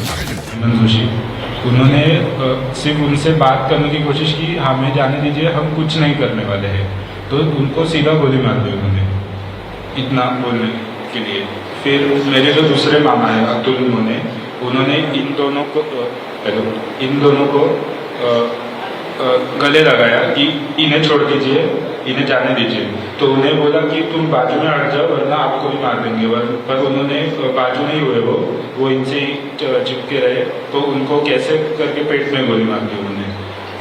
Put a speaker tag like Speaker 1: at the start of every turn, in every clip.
Speaker 1: हेमंत जोशी, उन्होंने सिर्फ उनसे बात करने की कोशिश की, हमें जाने दीजिए, हम कुछ नहीं करने वाले हैं। तो उनको सीधा गोली मार दी उन्होंने, इतना बोलने के लिए। फिर मेरे जो दूसरे मामा हैं अब्दुल मोने, उन्होंने इन दोनों को गले लगाया कि इन्हें छोड़ दीजिए, इन्हें जाने दीजिए। तो उन्हें बोला कि तुम बाजू में हट जाओ वरना आपको भी मार देंगे। पर उन्होंने बाजू नहीं हुए, वो इनसे ही चिपके रहे। तो उनको कैसे करके पेट में गोली मार दी उन्होंने।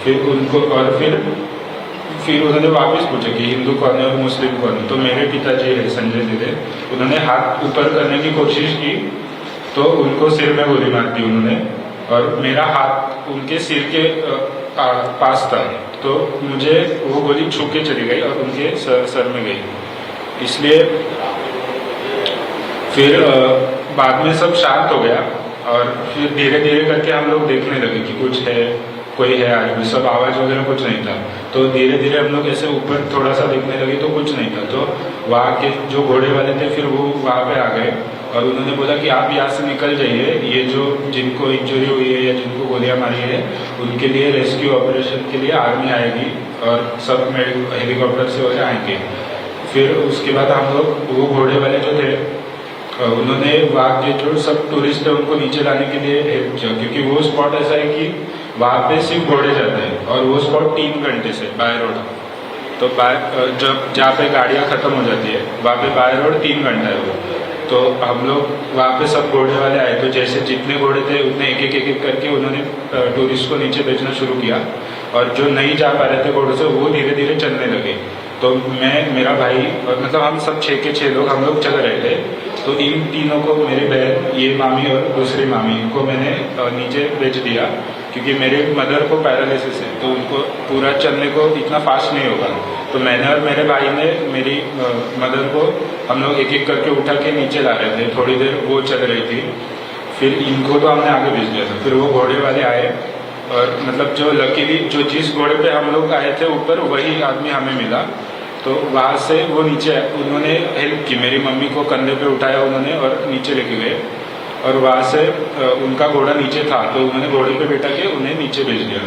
Speaker 1: फिर उनको और फिर उन्होंने वापस पूछा कि हिंदू कौन है और मुस्लिम कौन है। तो मेरे पिताजी है संजय दीदे, उन्होंने हाथ ऊपर करने की कोशिश की तो उनको सिर में गोली मार दी उन्होंने, और मेरा हाथ उनके सिर के पास था। तो मुझे वो गोली छू के चली गई और उनके सर में गई। इसलिए फिर बाद में सब शांत हो गया, और फिर धीरे धीरे करके हम लोग देखने लगे कि कुछ है, कोई है आदमी। सब आवाज़ वगैरह कुछ नहीं था। तो धीरे धीरे हम लोग ऐसे ऊपर थोड़ा सा देखने लगे तो कुछ नहीं था। तो वहाँ के जो घोड़े वाले थे फिर वो वहाँ पे आ गए और उन्होंने बोला कि आप यहाँ से निकल जाइए, ये जो जिनको इंजरी हुई है या जिनको गोलियां मारी है उनके लिए रेस्क्यू ऑपरेशन के लिए आर्मी आएगी और सब हेलीकॉप्टर से वगैरह आएंगे। फिर उसके बाद हम लोग वो घोड़े वाले जो थे उन्होंने वहाँ के जो सब टूरिस्ट है उनको नीचे लाने के लिए हेल्प किया, क्योंकि वो स्पॉट ऐसा है कि वहाँ पे सिर्फ घोड़े जाते हैं और वो स्पॉट 3 घंटे से बाय रोड। तो जब जहाँ पे गाड़ियाँ ख़त्म हो जाती है वहाँ पे बाय रोड 3 घंटा है वो। तो हम लोग वहाँ पे सब घोड़े वाले आए, तो जैसे जितने घोड़े थे उतने एक एक करके उन्होंने टूरिस्ट को नीचे भेजना शुरू किया, और जो नहीं जा पा रहे थे घोड़ों से वो धीरे धीरे चलने लगे। तो मैं, मेरा भाई और मतलब हम सब 6 के 6 लोग हम लोग चल रहे थे। तो इन तीनों को, मेरी बहन, ये मामी और दूसरी मामी को मैंने नीचे भेज दिया, क्योंकि मेरे मदर को पैरालिसिस है तो उनको पूरा चलने को इतना फास्ट नहीं होगा। तो मैंने और मेरे भाई ने मेरी मदर को हम लोग एक एक करके उठा के नीचे ला रहे थे। थोड़ी देर वो चल रही थी, फिर इनको तो हमने आगे भेज दिया था। फिर वो घोड़े वाले आए और मतलब जो लकीली जो जिस घोड़े पे हम लोग आए थे ऊपर वही आदमी हमें मिला। तो वहाँ से वो नीचे उन्होंने हेल्प की, मेरी मम्मी को कंधे पे उठाया उन्होंने और नीचे लेके गए, और वहाँ से उनका घोड़ा नीचे था तो उन्होंने घोड़े पे बैठा के उन्हें नीचे भेज दिया।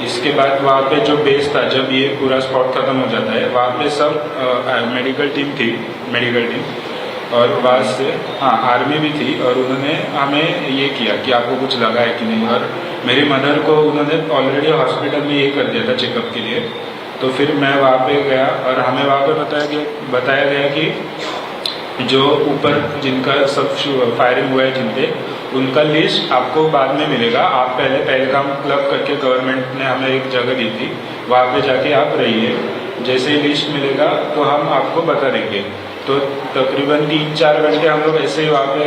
Speaker 1: इसके बाद वहाँ पे जो बेस था, जब ये पूरा स्पॉट खत्म हो जाता है वहाँ पे सब मेडिकल टीम थी, और वहाँ से आर्मी भी थी, और उन्होंने हमें ये किया कि आपको कुछ लगा है कि नहीं। और मेरी मदर को उन्होंने ऑलरेडी हॉस्पिटल में ये कर दिया था चेकअप के लिए। तो फिर मैं वहाँ पे गया और हमें वहाँ पे बताया गया कि जो ऊपर जिनका सब फायरिंग हुआ है जिनपे, उनका लिस्ट आपको बाद में मिलेगा। आप पहले पहलगाम क्लब करके गवर्नमेंट ने हमें एक जगह दी थी, वहाँ पे जाके आप रहिए, जैसे ही लिस्ट मिलेगा तो हम आपको बता देंगे। तो तकरीबन 3-4 घंटे हम लोग ऐसे ही वहाँ पे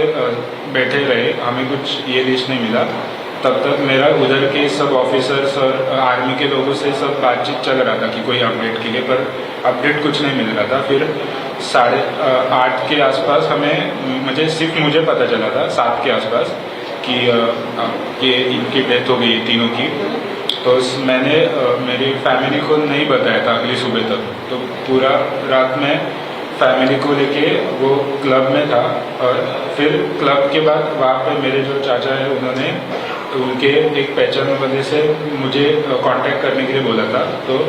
Speaker 1: बैठे रहे, हमें कुछ ये लिस्ट नहीं मिला। तब तक मेरा उधर के सब ऑफिसर्स और आर्मी के लोगों से सब बातचीत चल रहा था कि कोई अपडेट के लिए, पर अपडेट कुछ नहीं मिल रहा था। फिर 8:30 के आसपास मुझे पता चला था 7 के आसपास कि इनकी डेथ हो गई तीनों की। तो मैंने मेरी फैमिली को नहीं बताया था अगली सुबह तक। तो पूरा रात में फैमिली को लेके वो क्लब में था, और फिर क्लब के बाद वहाँ पे मेरे जो चाचा है उन्होंने उनके एक पहचान वाले से मुझे कांटेक्ट करने के लिए बोला था। तो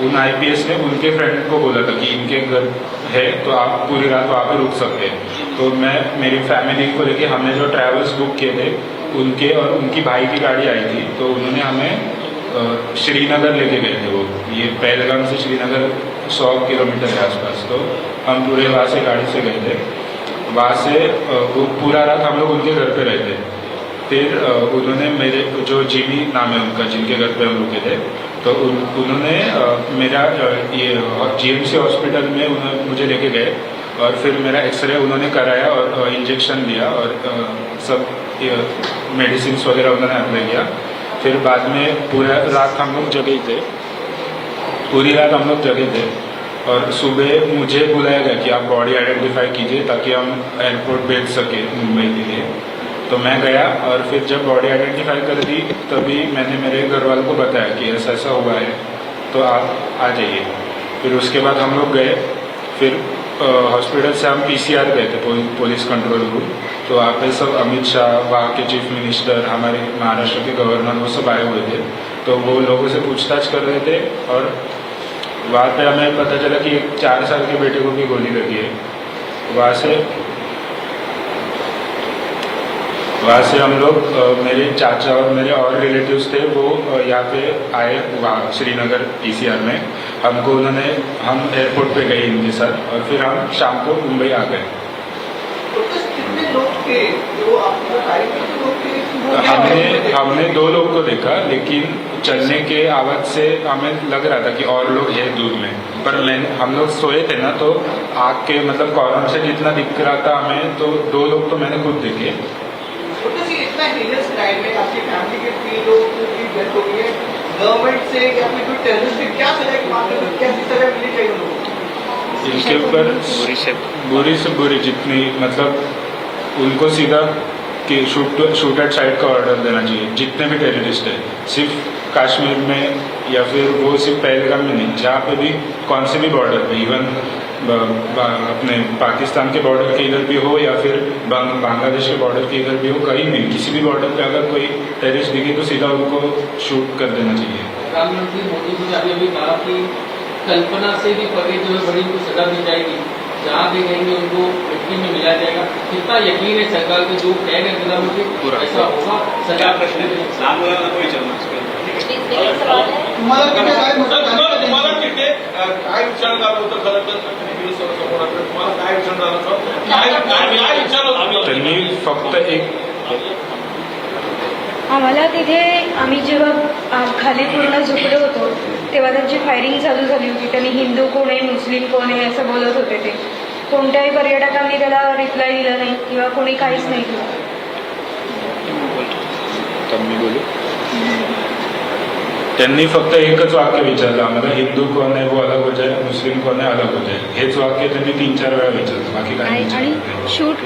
Speaker 1: उन आईपीएस ने उनके फ्रेंड को बोला था कि इनके घर है तो आप पूरी रात वहाँ पे रुक सकते हैं। तो मैं, मेरी फैमिली को लेके हमने जो ट्रैवल्स बुक किए थे उनके और उनकी भाई की गाड़ी आई थी, तो उन्होंने हमें श्रीनगर लेके गए थे। वो ये पहलगाम से श्रीनगर 100 किलोमीटर के आसपास। तो हम पूरे वहाँ से गाड़ी से गए थे। वहाँ से वो पूरा रात हम लोग उनके घर पे रहे थे। फिर उन्होंने मेरे जो जीवी नाम है उनका, जिनके घर पे हम रुके थे, तो उन्होंने मेरा ये जीएमसी हॉस्पिटल में उन्होंने मुझे लेके गए, और फिर मेरा एक्सरे उन्होंने कराया और इंजेक्शन दिया और सब मेडिसिन वगैरह उन्होंने अप्लाई किया। फिर बाद में पूरा रात हम लोग जगे थे, पूरी रात हम लोग जगे थे, और सुबह मुझे बुलाया गया कि आप बॉडी आइडेंटिफाई कीजिए ताकि हम एयरपोर्ट भेज सके मुंबई के लिए। तो मैं गया, और फिर जब बॉडी आइडेंटिफाई कर दी तभी मैंने मेरे घर वालों को बताया कि ऐसा ऐसा हुआ है, तो आप आ जाइए। फिर उसके बाद हम लोग गए। फिर हॉस्पिटल से हम PCR गए थे, पुलिस कंट्रोल रूम। तो वहाँ पे सब अमित शाह, वहाँ के चीफ मिनिस्टर, हमारे महाराष्ट्र के गवर्नर, वो सब आए हुए थे। तो वो लोगों से पूछताछ कर रहे थे और वहाँ पे हमें पता चला कि एक 4 साल के बेटे को भी गोली लगी है। वहाँ से हम लोग, मेरे चाचा और मेरे और रिलेटिव्स थे, वो यहाँ पे आए, वहाँ श्रीनगर PCR में। हम एयरपोर्ट पे गए इनके साथ और फिर हम शाम को मुंबई आ गए।
Speaker 2: कितने लोग थे जो आपको बताए थे कि लोग थे?
Speaker 1: हमने 2 लोग को देखा, लेकिन चलने के आवाज से हमें लग रहा था कि और लोग हैं दूर में। पर हम लोग सोए थे ना, तो आग के मतलब कॉर्नर से जितना दिख रहा था हमें, तो 2 लोग तो मैंने खुद देखे।
Speaker 2: इतना हीनियस क्राइम में आपकी फैमिली के 3 लोग की डेथ हो गई है, गवर्नमेंट से या फिर कोई टेररिस्ट से क्या सजा की मांग करते, कैसी सजा मिलनी चाहिए उनको?
Speaker 1: इनके ऊपर बुरी से बुरी जितनी, मतलब उनको सीधा कि शूट एट साइड का ऑर्डर देना चाहिए। जितने भी टेररिस्ट है, सिर्फ कश्मीर में या फिर वो सिर्फ पहलगाम में नहीं, जहाँ पे भी कौन से भी बॉर्डर पे, इवन अपने पाकिस्तान के बॉर्डर के इधर भी हो या फिर बांग्लादेश के बॉर्डर के इधर भी हो, कहीं भी किसी भी बॉर्डर पे अगर कोई टेररिस्ट दिखे तो सीधा उनको शूट कर देना चाहिए।
Speaker 3: प्रधानमंत्री मोदी जी ने अभी कहा कि कल्पना से भी परे जो है बड़ी उनको सजा दी जाएगी, जहाँ भी रहेंगे उनको मिट्टी में मिलाया जाएगा। कितना यकीन है सरकार के जो कह गए प्रधानमंत्री ऐसा होगा? सजा प्रश्न
Speaker 2: तुम्हाला तिथे काय विचार झाला होतं? खरं तर तुम्हाला काय विचार झाला होतं? काय विचार होता?
Speaker 1: त्यांनी फक्त एक
Speaker 4: आम्हाला तिथे, आम्ही जेव्हा खाली पूर्ण झोपलो होतो तेव्हा त्यांची फायरिंग चालू झाली होती. त्यांनी हिंदू कोण आहे, मुस्लिम कोण आहे असं बोलत होते ते. कोणत्याही पर्यटकांनी त्याला रिप्लाय दिला नाही किंवा कोणी काहीच नाही केलं.
Speaker 1: त्यांनी फक्त एकच वाक्य विचारलं आम्हाला, हिंदू कोण आहे वो अलग हो जाए, मुस्लिम कोण आहे अलग हो जाए. हेच वाक्य त्यांनी 3-4 वेळा विचारलं, बाकी काही
Speaker 4: आणि
Speaker 1: विचारलं.
Speaker 4: शूट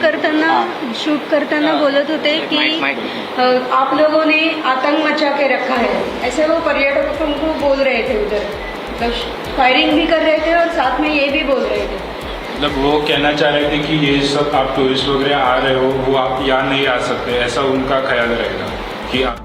Speaker 4: करताना बोलत होते कि आप लोगों ने आतंक मचा के रखा है, ऐसे वो पर्यटकों को बोल रहे थे उधर. मतलब फायरिंग भी कर रहे थे और साथ में ये भी बोल रहे थे.
Speaker 1: मतलब वो कहना चाह रहे थे कि ये सब आप टूरिस्ट वगैरह आ रहे हो, वो आप यहाँ नहीं आ सकते, ऐसा उनका ख्याल रहेगा कि आप